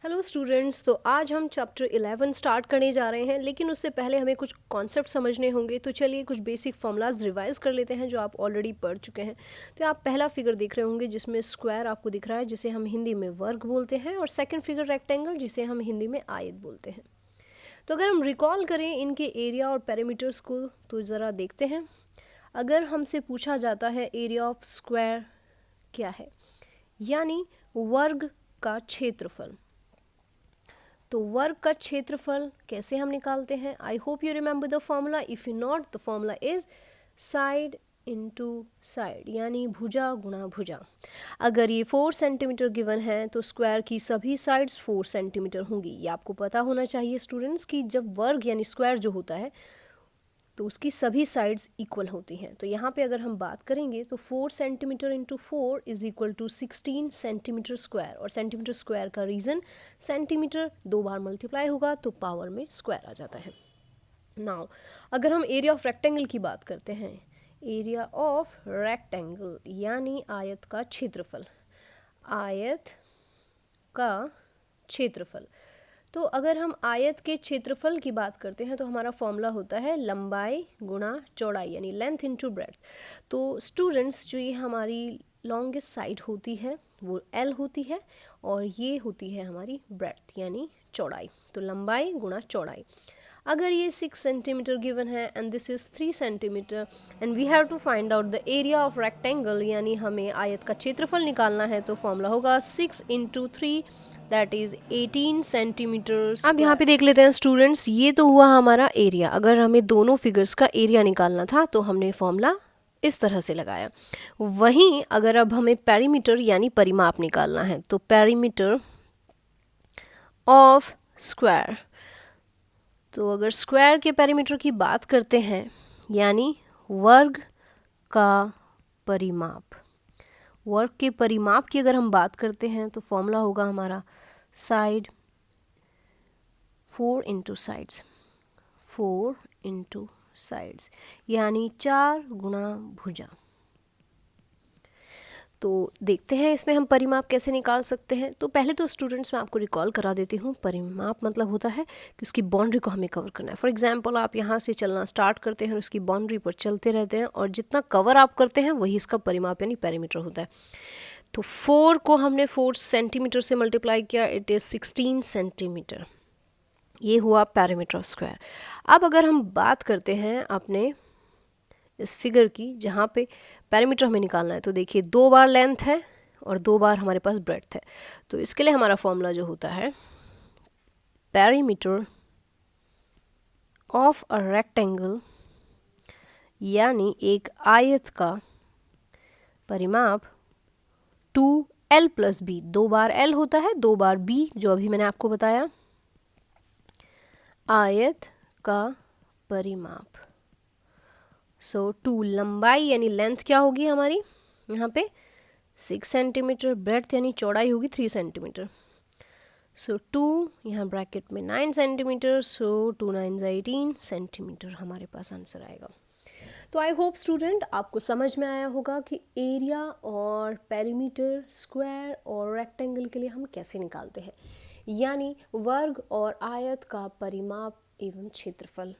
Hello students, तो आज हम चैप्टर 11 स्टार्ट करने जा रहे हैं, लेकिन उससे पहले हमें कुछ कॉन्सेप्ट समझने होंगे। तो चलिए कुछ बेसिक फॉर्मूलाज रिवाइज कर लेते हैं जो आप ऑलरेडी पढ़ चुके हैं। तो आप पहला फिगर देख रहे होंगे जिसमें स्क्वायर आपको दिख रहा है, जिसे हम हिंदी में वर्ग बोलते हैं, और सेकंड फिगर रेक्टेंगल, जिसे हम हिंदी में आयत बोलते हैं। तो अगर हम रिकॉल करें इनके एरिया और पैरामीटर्स को तो ज़रा देखते हैं। अगर हमसे पूछा जाता है एरिया ऑफ स्क्वायर क्या है, यानी वर्ग का क्षेत्रफल, तो वर्ग का क्षेत्रफल कैसे हम निकालते हैं? I hope you remember the formula. If you not, the formula is side into side, यानी भुजा गुणा भुजा। अगर ये 4 सेंटीमीटर गिवन है तो स्क्वायर की सभी साइड्स 4 सेंटीमीटर होंगी। ये आपको पता होना चाहिए स्टूडेंट्स कि जब वर्ग यानी स्क्वायर जो होता है तो उसकी सभी साइड्स इक्वल होती हैं। तो यहाँ पे अगर हम बात करेंगे तो 4 centimetre into 4 is equal to 16 centimetre square, और सेंटीमीटर स्क्वायर का रीज़न सेंटीमीटर 2 बार मल्टीप्लाई होगा तो पावर में स्क्वायर आ जाता है। नाउ अगर हम एरिया ऑफ रेक्टेंगल की बात करते हैं, एरिया ऑफ रेक्टेंगल यानी आयत का क्षेत्रफल, आयत का क्षेत्रफल। तो अगर हम आयत के क्षेत्रफल की बात करते हैं तो हमारा फॉर्मूला होता है लंबाई गुणा चौड़ाई, यानी लेंथ इनटू ब्रेड्थ। तो स्टूडेंट्स, जो ये हमारी लॉन्गेस्ट साइड होती है वो L होती है, और ये होती है हमारी ब्रेड्थ यानी चौड़ाई। तो लंबाई गुणा चौड़ाई। अगर ये 6 सेंटीमीटर गिवन है and this is 3 centimetre and we have to find out the area of rectangle, यानी हमें आयत का क्षेत्रफल निकालना है, तो फॉर्मूला होगा 6 इंटू 3 दैट इज 18 सेंटीमीटर। अब यहाँ पे देख लेते हैं स्टूडेंट्स, ये तो हुआ हमारा एरिया। अगर हमें दोनों फिगर्स का एरिया निकालना था तो हमने फॉर्मूला इस तरह से लगाया। वहीं अगर अब हमें पेरीमीटर यानी परिमाप निकालना है तो पेरीमीटर ऑफ स्क्वायर, तो अगर स्क्वायर के पेरीमीटर की बात करते हैं यानी वर्ग का परिमाप, वर्ग के परिमाप की अगर हम बात करते हैं तो फॉर्मूला होगा हमारा side 4 into sides, 4 into sides, यानी 4 गुणा भुजा। तो देखते हैं इसमें हम परिमाप कैसे निकाल सकते हैं। तो पहले तो स्टूडेंट्स मैं आपको रिकॉल करा देती हूँ। परिमाप मतलब होता है कि उसकी बाउंड्री को हमें कवर करना है। फॉर एग्जांपल, आप यहाँ से चलना स्टार्ट करते हैं और उसकी बाउंड्री पर चलते रहते हैं, और जितना कवर आप करते हैं वही इसका परिमाप यानी पेरीमीटर होता है। तो 4 को हमने 4 सेंटीमीटर से मल्टीप्लाई किया, इट इज़ 16 सेंटीमीटर। ये हुआ पेरीमीटर ऑफ स्क्वायर। अब अगर हम बात करते हैं अपने इस फिगर की जहाँ पे पेरीमीटर हमें निकालना है, तो देखिए 2 बार लेंथ है और 2 बार हमारे पास ब्रेड्थ है। तो इसके लिए हमारा फॉर्मूला जो होता है पेरीमीटर ऑफ अ रेक्टेंगल, यानी एक आयत का परिमाप 2L प्लस बी, 2 बार L होता है, 2 बार B जो अभी मैंने आपको बताया, आयत का परिमाप। सो 2 लंबाई यानी लेंथ क्या होगी हमारी यहाँ पे 6 सेंटीमीटर, ब्रेड्थ यानी चौड़ाई होगी 3 सेंटीमीटर। सो 2 यहाँ ब्रैकेट में 9 सेंटीमीटर, सो 2 9 18 सेंटीमीटर हमारे पास आंसर आएगा। तो आई होप स्टूडेंट आपको समझ में आया होगा कि एरिया और पेरीमीटर स्क्वायर और रेक्टेंगल के लिए हम कैसे निकालते हैं, यानी वर्ग और आयत का परिमाप एवं क्षेत्रफल।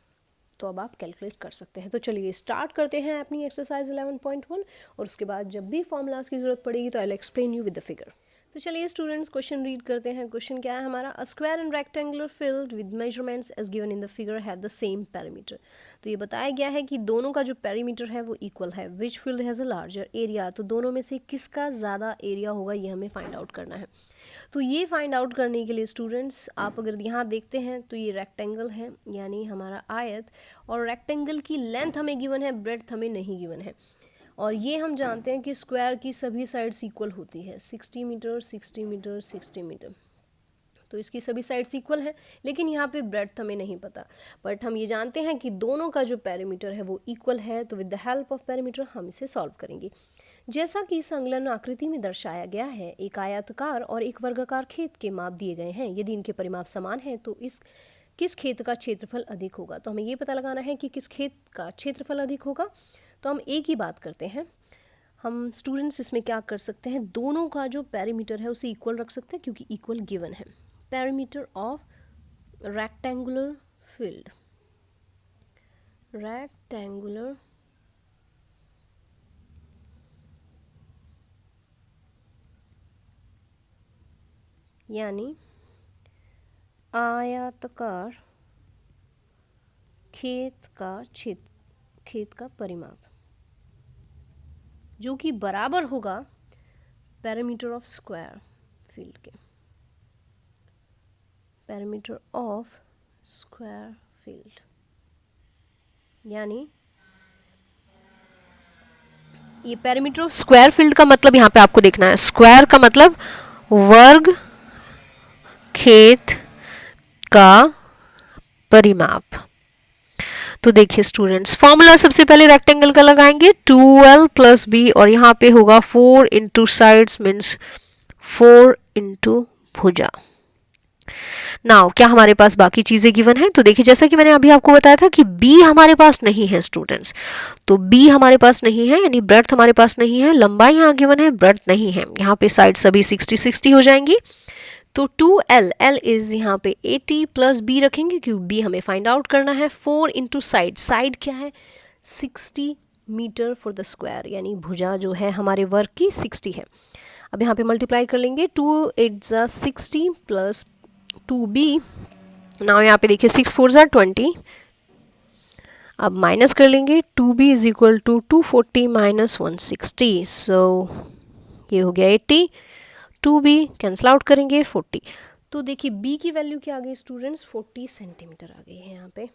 तो अब आप कैलकुलेट कर सकते हैं। तो चलिए स्टार्ट करते हैं अपनी एक्सरसाइज 11.1, और उसके बाद जब भी फॉर्मूलाज की ज़रूरत पड़ेगी तो I will explain you with the figure. तो चलिए स्टूडेंट्स क्वेश्चन रीड करते हैं। क्वेश्चन क्या है हमारा, a square and rectangular field with measurements as given in the figure have the same perimeter. तो ये बताया गया है कि दोनों का जो पेरीमीटर है वो इक्वल है। Which field has a larger area, तो दोनों में से किसका ज़्यादा एरिया होगा ये हमें फाइंड आउट करना है। तो ये फाइंड आउट करने के लिए स्टूडेंट्स आप अगर यहाँ देखते हैं तो ये रेक्टेंगल है यानी हमारा आयत, और रेक्टेंगल की लेंथ हमें गिवन है, ब्रेड्थ हमें नहीं गिवन है। और ये हम जानते हैं कि स्क्वायर की सभी साइड्स इक्वल होती है, 60 मीटर 60 मीटर 60 मीटर, तो इसकी सभी साइड्स इक्वल हैं। लेकिन यहाँ पे ब्रेड्थ हमें नहीं पता, बट हम ये जानते हैं कि दोनों का जो पेरीमीटर है वो इक्वल है। तो with the help of perimeter हम इसे सॉल्व करेंगे। जैसा कि संलग्न आकृति में दर्शाया गया है, एक आयताकार और एक वर्गाकार खेत के माप दिए गए हैं। यदि इनके परिमाप समान हैं तो किस खेत का क्षेत्रफल अधिक होगा। तो हमें ये पता लगाना है कि किस खेत का क्षेत्रफल अधिक होगा। तो हम एक ही बात करते हैं, हम स्टूडेंट्स इसमें क्या कर सकते हैं, दोनों का जो पेरीमीटर है उसे इक्वल रख सकते हैं क्योंकि इक्वल गिवन है। Perimeter of rectangular field, rectangular यानी आयताकार खेत का परिमाप, जो कि बराबर होगा पेरीमीटर ऑफ स्क्वायर फील्ड के, पेरीमीटर ऑफ स्क्वायर फील्ड। यानी ये पेरीमीटर ऑफ स्क्वायर फील्ड का मतलब यहाँ पे आपको देखना है, स्क्वायर का मतलब वर्ग खेत का परिमाप। तो देखिए स्टूडेंट्स, फॉर्मूला सबसे पहले रेक्टेंगल का लगाएंगे 2l प्लस बी, और यहाँ पे होगा 4 इंटू साइड्स मीन्स 4 इंटू भुजा। नाउ क्या हमारे पास बाकी चीजें गिवन है? तो देखिए जैसा कि मैंने अभी आपको बताया था कि b हमारे पास नहीं है स्टूडेंट्स, तो b हमारे पास नहीं है, यानी ब्रेड्थ हमारे पास नहीं है, लंबाई यहाँ गिवन है, ब्रेड्थ नहीं है। यहाँ पे साइड सभी 60-60 हो जाएंगी। तो 2l, l इज यहाँ पे 80 प्लस b रखेंगे क्योंकि b हमें फाइंड आउट करना है। 4 इंटू साइड, साइड क्या है 60 मीटर फॉर द स्क्वायर, यानी भुजा जो है हमारे वर्ग की 60 है। अब यहाँ पे मल्टीप्लाई कर लेंगे, 2 8 ज़ा 60 प्लस 2b, नाउ यहाँ पे देखिए 6 4 ज़ा 20, अब माइनस कर लेंगे, 2b is equal to 240 minus 160, so ये हो गया 80, 2b कैंसिल आउट करेंगे 40। तो देखिए b की वैल्यू क्या आ गई स्टूडेंट्स, 40 सेंटीमीटर आ गई है यहाँ पे।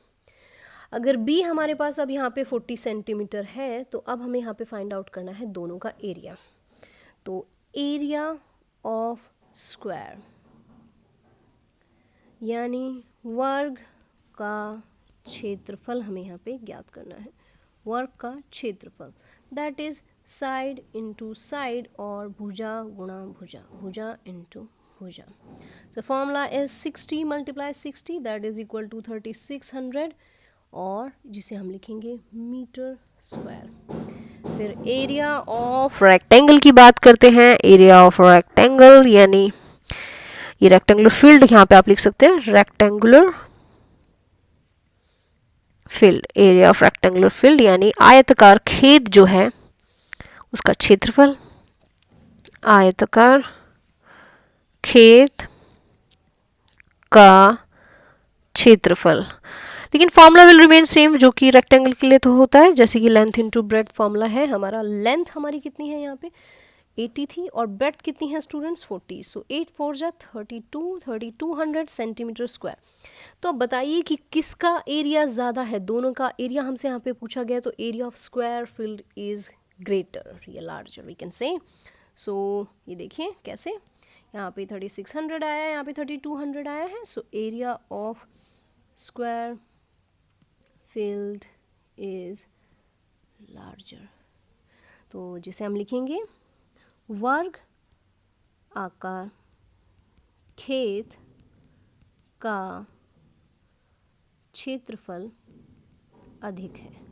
अगर b हमारे पास अब यहाँ पे 40 सेंटीमीटर है, तो अब हमें यहाँ पे फाइंड आउट करना है दोनों का एरिया। तो एरिया ऑफ स्क्वायर यानी वर्ग का क्षेत्रफल हमें यहाँ पे ज्ञात करना है, वर्ग का क्षेत्रफल, that is side into side और भुजा गुणा भुजा, भुजा इंटू भुजा। तो formula is 60 multiply 60 that is equal to 3600, और जिसे हम लिखेंगे मीटर स्क्वायर। फिर एरिया ऑफ रेक्टेंगल की बात करते हैं, एरिया ऑफ रेक्टेंगल यानी ये रेक्टेंगुलर फील्ड, यहाँ पे आप लिख सकते हैं rectangular field, area of rectangular field यानी आयताकार खेत जो है उसका क्षेत्रफल, आयताकार खेत का क्षेत्रफल। लेकिन फॉर्मूला विल रिमेन सेम, जो कि रेक्टेंगल के लिए तो होता है, जैसे कि लेंथ इनटू ब्रेड्थ फॉर्मूला है हमारा। लेंथ हमारी कितनी है यहाँ पे 80 थी, और ब्रेड्थ कितनी है स्टूडेंट्स 40, सो 8 4 जा 3200 सेंटीमीटर स्क्वायर। तो अब बताइए कि किसका एरिया ज़्यादा है, दोनों का एरिया हमसे यहाँ पे पूछा गया, तो area of square field is greater या लार्जर वी कैन से। सो ये देखिए कैसे, यहाँ पे 3600 आया है, यहाँ पे 3200 आया है, so area of square field is larger. तो जिसे हम लिखेंगे वर्ग आकार खेत का क्षेत्रफल अधिक है।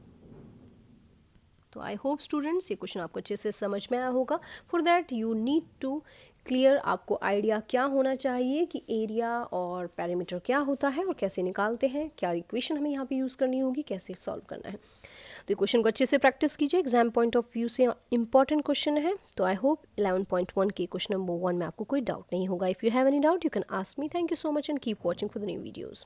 तो आई होप स्टूडेंट्स ये क्वेश्चन आपको अच्छे से समझ में आया होगा। For that you need to clear, आपको आइडिया क्या होना चाहिए कि एरिया और पैरामीटर क्या होता है और कैसे निकालते हैं, क्या इक्वेशन हमें यहाँ पे यूज़ करनी होगी, कैसे सॉल्व करना है। तो ये क्वेश्चन को अच्छे से प्रैक्टिस कीजिए, एग्जाम पॉइंट ऑफ व्यू से इंपॉर्टेंट क्वेश्चन है। तो आई होप 11.1 के क्वेश्चन नंबर 1 में आपको कोई डाउट नहीं होगा। If you have any doubt you can ask me. Thank you so much and keep watching for the new videos.